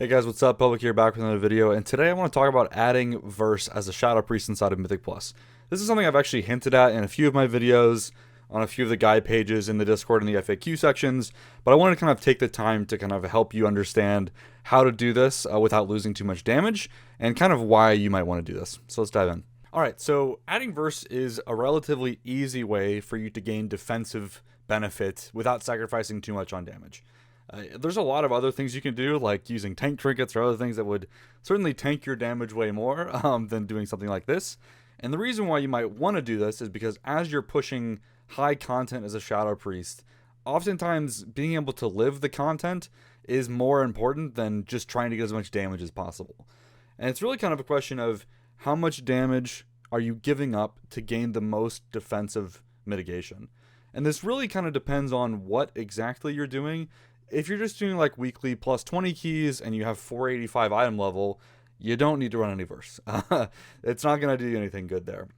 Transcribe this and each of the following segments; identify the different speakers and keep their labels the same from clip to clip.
Speaker 1: Hey guys, what's up? Public here, back with another video, and today I want to talk about adding Verse as a Shadow Priest inside of Mythic Plus. This is something I've actually hinted at in a few of my videos, on a few of the guide pages in the Discord and the FAQ sections, but I want to kind of take the time to kind of help you understand how to do this without losing too much damage, and kind of why you might want to do this. So let's dive in. Alright, so adding Verse is a relatively easy way for you to gain defensive benefit without sacrificing too much on damage. There's a lot of other things you can do, like using tank trinkets or other things that would certainly tank your damage way more than doing something like this. And the reason why you might want to do this is because as you're pushing high content as a Shadow Priest, oftentimes being able to live the content is more important than just trying to get as much damage as possible. And it's really kind of a question of how much damage are you giving up to gain the most defensive mitigation. And this really kind of depends on what exactly you're doing. If you're just doing like weekly plus 20 keys and you have 485 item level, you don't need to run any Verse. It's not going to do you anything good there.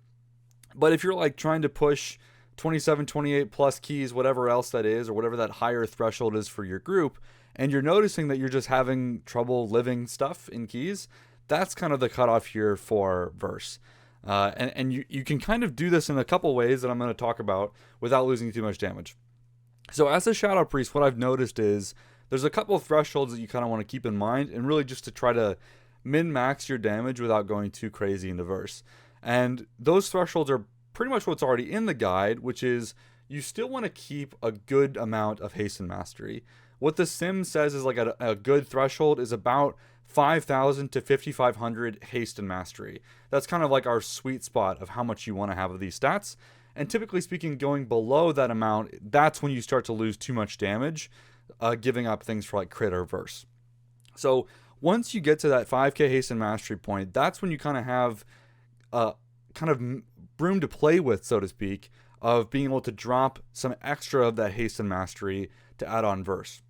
Speaker 1: But if you're like trying to push 27, 28 plus keys, whatever else that is, or whatever that higher threshold is for your group, and you're noticing that you're just having trouble living stuff in keys, that's kind of the cutoff here for Verse. And you can kind of do this in a couple ways that I'm going to talk about without losing too much damage. So as a Shadow Priest, what I've noticed is there's a couple of thresholds that you kind of want to keep in mind, and really just to try to min-max your damage without going too crazy into Verse. And those thresholds are pretty much what's already in the guide, which is you still want to keep a good amount of haste and mastery. What the sim says is like a good threshold is about 5,000 to 5,500 haste and mastery. That's kind of like our sweet spot of how much you want to have of these stats. And typically speaking, going below that amount, that's when you start to lose too much damage, giving up things for like crit or Verse. So once you get to that 5k haste and mastery point, that's when you kind of have kind of room to play with, so to speak, of being able to drop some extra of that haste and mastery to add on Verse.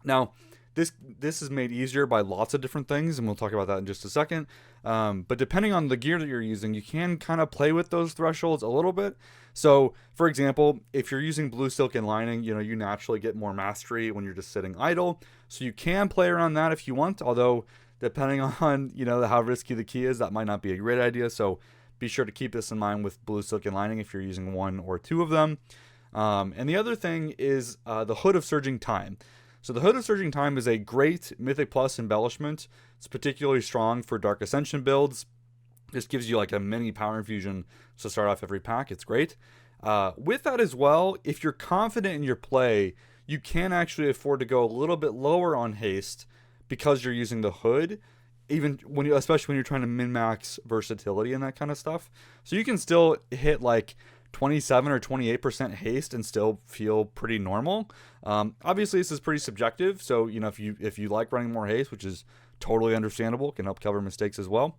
Speaker 1: Now, this is made easier by lots of different things, and we'll talk about that in just a second. But depending on the gear that you're using, you can kind of play with those thresholds a little bit. So, for example, if you're using blue silken lining, you naturally get more mastery when you're just sitting idle. So you can play around that if you want, although depending on, how risky the key is, that might not be a great idea. So be sure to keep this in mind with blue silken lining if you're using one or two of them. And the other thing is the Hood of Surging Time. So the Hood of Surging Time is a great Mythic Plus embellishment. It's particularly strong for Dark Ascension builds. This gives you like a mini power infusion to start off every pack. It's great. With that as well, if you're confident in your play, you can actually afford to go a little bit lower on haste because you're using the Hood, especially when you're trying to min-max versatility and that kind of stuff. So you can still hit like 27 or 28% haste and still feel pretty normal. Obviously this is pretty subjective, so if you like running more haste, which is totally understandable, can help cover mistakes as well.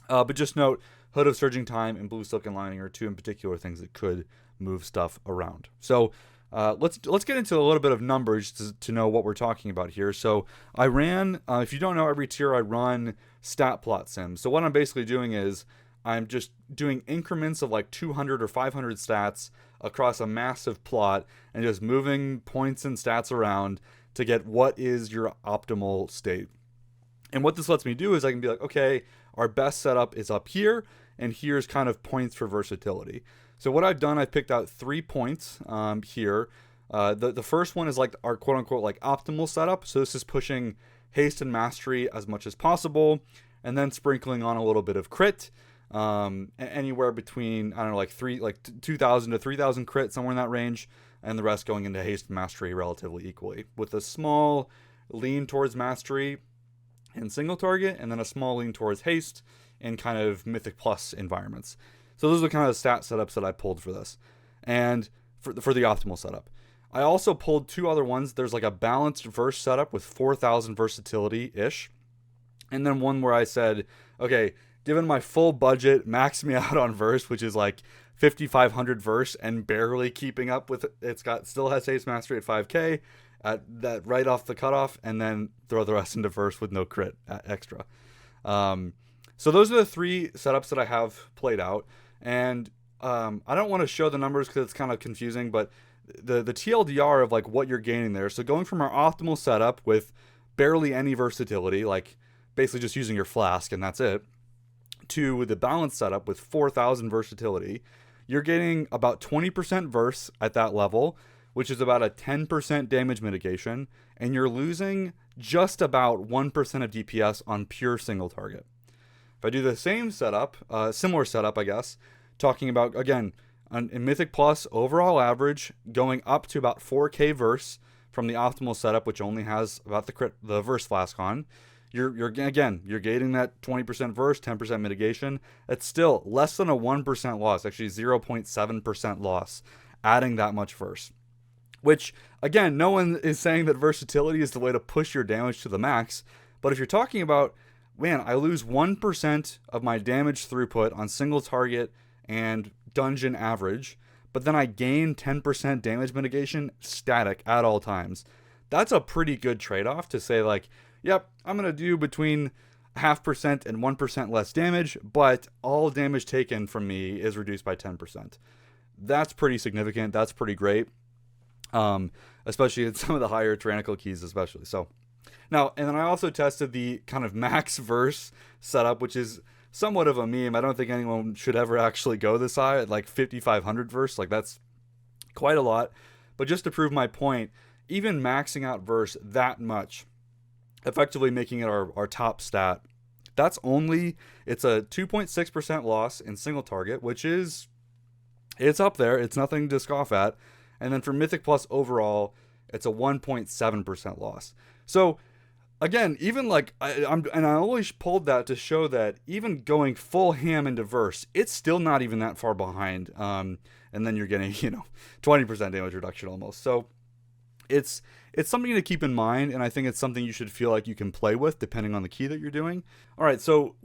Speaker 1: But just note, Hood of Surging Time and blue silken lining are two in particular things that could move stuff around. So let's get into a little bit of numbers to know what we're talking about here. So I ran, if you don't know, every tier I run stat plot sims. So what I'm basically doing is I'm just doing increments of like 200 or 500 stats across a massive plot and just moving points and stats around to get what is your optimal state. And what this lets me do is I can be like, okay, our best setup is up here, and here's kind of points for versatility. So what I've done, I've picked out 3 points here. The first one is like our quote unquote like optimal setup. So this is pushing haste and mastery as much as possible, and then sprinkling on a little bit of crit. Anywhere between, I don't know, like 2,000 to 3,000 crit, somewhere in that range, and the rest going into haste and mastery relatively equally, with a small lean towards mastery in single target, and then a small lean towards haste in kind of Mythic Plus environments. So those are the kind of stat setups that I pulled for this, and for the optimal setup. I also pulled 2 other ones. There's like a balanced Verse setup with 4,000 versatility-ish, and then one where I said, okay, given my full budget, max me out on Verse, which is like 5,500 Verse and barely keeping up with it. Still has haste mastery at 5k at that right off the cutoff, and then throw the rest into Verse with no crit extra. So those are the 3 setups that I have played out, and I don't want to show the numbers because it's kind of confusing, but the TLDR of like what you're gaining there. So going from our optimal setup with barely any versatility, like basically just using your flask and that's it, to the balanced setup with 4,000 versatility, you're getting about 20% verse at that level, which is about a 10% damage mitigation, and you're losing just about 1% of DPS on pure single target. If I do the same setup, similar setup, I guess, talking about, again, in Mythic Plus, overall average, going up to about 4k verse from the optimal setup, which only has about the verse flask on, you're getting that 20% verse, 10% mitigation. It's still less than a 1% loss, actually 0.7% loss, adding that much verse. Which, again, no one is saying that versatility is the way to push your damage to the max. But if you're talking about, man, I lose 1% of my damage throughput on single target and dungeon average, but then I gain 10% damage mitigation static at all times. That's a pretty good trade-off to say, like, yep, I'm going to do between 0.5% and 1% less damage, but all damage taken from me is reduced by 10%. That's pretty significant. That's pretty great. Especially in some of the higher tyrannical keys, especially. So now, and then I also tested the kind of max verse setup, which is somewhat of a meme. I don't think anyone should ever actually go this high at like 5,500 verse. Like, that's quite a lot. But just to prove my point, even maxing out verse that much, effectively making it our top stat, it's a 2.6% loss in single target, which is, it's up there. It's nothing to scoff at. And then for Mythic Plus overall, it's a 1.7% loss. So again, even like I only pulled that to show that even going full ham into verse, it's still not even that far behind. And then you're getting 20% damage reduction almost. So it's something to keep in mind, and I think it's something you should feel like you can play with depending on the key that you're doing. All right, so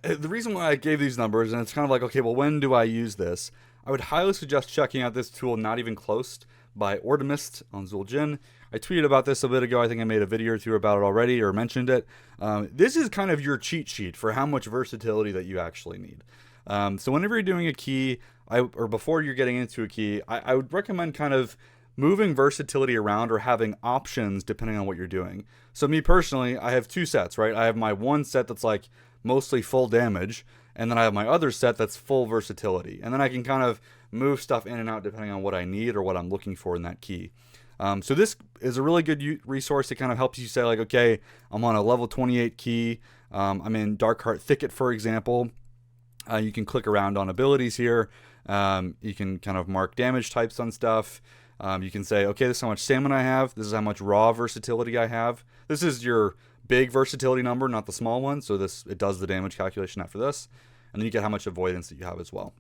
Speaker 1: the reason why I gave these numbers, and it's kind of like, okay, well, when do I use this? I would highly suggest checking out this tool, Not Even Close, by Ortimist on Zul'jin. I tweeted about this a bit ago. I think I made a video or two about it already or mentioned it. This is kind of your cheat sheet for how much versatility that you actually need. So whenever you're doing a key, or before you're getting into a key, I would recommend kind of moving versatility around or having options depending on what you're doing. So me personally, I have two sets, right? I have my one set that's like mostly full damage, and then I have my other set that's full versatility. And then I can kind of move stuff in and out depending on what I need or what I'm looking for in that key. So this is a really good resource that kind of helps you say, like, okay, I'm on a level 28 key. I'm in Darkheart Thicket, for example. You can click around on abilities here. You can kind of mark damage types on stuff. You can say, okay, this is how much stamina I have. This is how much raw versatility I have. This is your big versatility number, not the small one. So it does the damage calculation after this. And then you get how much avoidance that you have as well.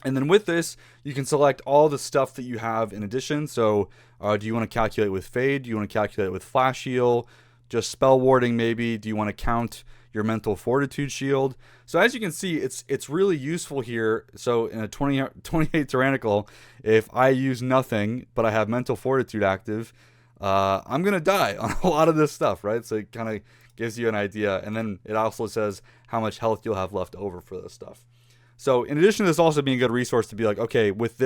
Speaker 1: And then with this, you can select all the stuff that you have in addition. So do you want to calculate with Fade? Do you want to calculate with Flash Heal? Just Spell Warding maybe? Do you want to count your Mental Fortitude Shield? So as you can see, it's really useful here. So in a 28 Tyrannical, if I use nothing, but I have Mental Fortitude active, I'm going to die on a lot of this stuff, right? So it kind of gives you an idea. And then it also says how much health you'll have left over for this stuff. So in addition to this also being a good resource to be like, okay, with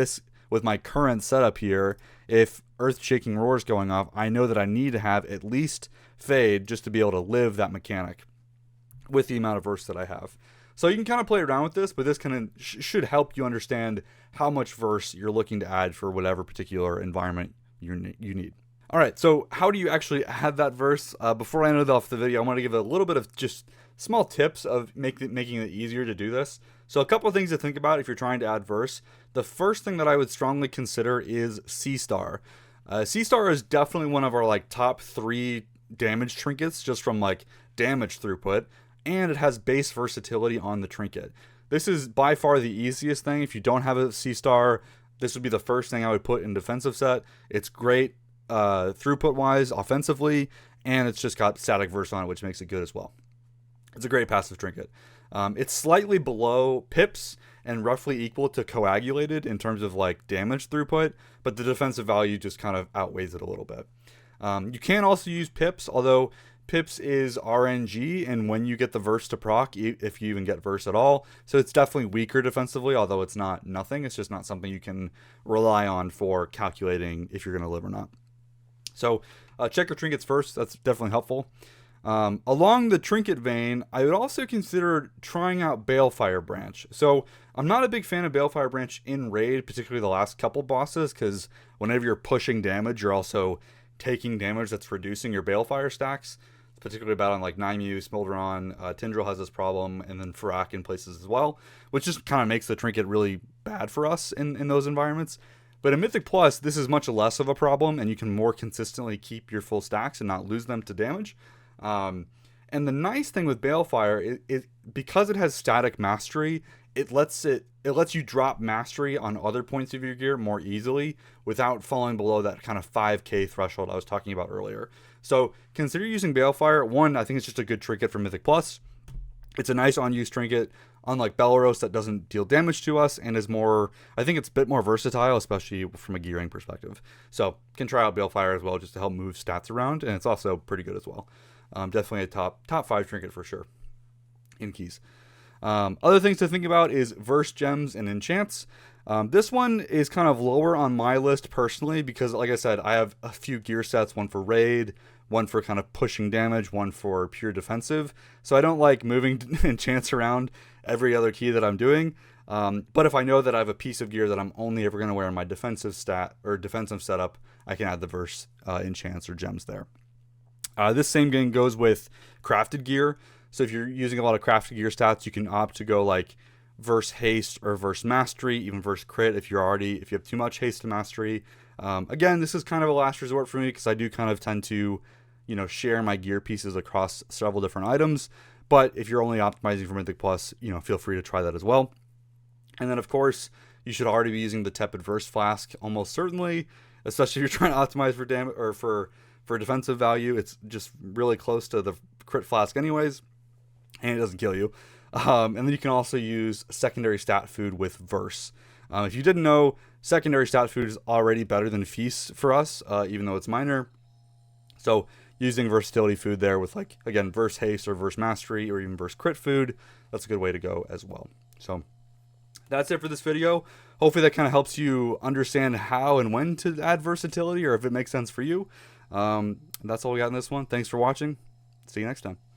Speaker 1: my current setup here, if Earth-Shaking Roar is going off, I know that I need to have at least Fade just to be able to live that mechanic with the amount of verse that I have. So you can kind of play around with this, but this kind of should help you understand how much verse you're looking to add for whatever particular environment you need. All right, so how do you actually add that verse? Before I end off the video, I want to give a little bit of just small tips of making it easier to do this. So a couple of things to think about if you're trying to add verse. The first thing that I would strongly consider is C-Star. C-Star is definitely one of our like top 3 damage trinkets just from like damage throughput, and it has base versatility on the trinket. This is by far the easiest thing. If you don't have a C-Star, this would be the first thing I would put in defensive set. It's great throughput wise offensively, and it's just got static verse on it, which makes it good as well. It's a great passive trinket. It's slightly below Pips and roughly equal to Coagulated in terms of like damage throughput, but the defensive value just kind of outweighs it a little bit. You can also use Pips, although Pips is RNG, and when you get the verse to proc, if you even get verse at all, so it's definitely weaker defensively, although it's not nothing. It's just not something you can rely on for calculating if you're going to live or not. So check your trinkets first. That's definitely helpful. Along the trinket vein, I would also consider trying out Balefire Branch. So I'm not a big fan of Balefire Branch in raid, particularly the last couple bosses, because whenever you're pushing damage, you're also taking damage that's reducing your Balefire stacks. Particularly bad on like Naimu, Smolderon, Tindril has this problem, and then Farak in places as well, which just kind of makes the trinket really bad for us in those environments. But in Mythic Plus, this is much less of a problem, and you can more consistently keep your full stacks and not lose them to damage. And the nice thing with Balefire is because it has static mastery, it lets you drop mastery on other points of your gear more easily without falling below that kind of 5k threshold I was talking about earlier. So consider using Balefire. One, I think it's just a good trinket for Mythic Plus. It's a nice on-use trinket, unlike Belros that doesn't deal damage to us and is more, I think it's a bit more versatile, especially from a gearing perspective. So can try out Balefire as well just to help move stats around, and it's also pretty good as well. Definitely a top 5 trinket for sure in keys. Other things to think about is verse gems and enchants. This one is kind of lower on my list personally because, like I said, I have a few gear sets, one for raid, one for kind of pushing damage, one for pure defensive. So I don't like moving enchants around every other key that I'm doing. But if I know that I have a piece of gear that I'm only ever going to wear in my defensive stat or defensive setup, I can add the verse enchants or gems there. This same game goes with crafted gear. So if you're using a lot of crafted gear stats, you can opt to go like verse haste or verse mastery, even verse crit if you have too much haste to mastery. Again, this is kind of a last resort for me because I do kind of tend to, share my gear pieces across several different items. But if you're only optimizing for Mythic Plus, feel free to try that as well. And then of course, you should already be using the tepid verse flask almost certainly, especially if you're trying to optimize for damage or for defensive value. It's just really close to the crit flask anyways, and it doesn't kill you. And then you can also use secondary stat food with verse. If you didn't know, secondary stat food is already better than feast for us, even though it's minor. So using versatility food there with, like, again, verse haste or verse mastery or even verse crit food, that's a good way to go as well. So that's it for this video. Hopefully that kind of helps you understand how and when to add versatility, or if it makes sense for you. That's all we got in this one. Thanks for watching. See you next time.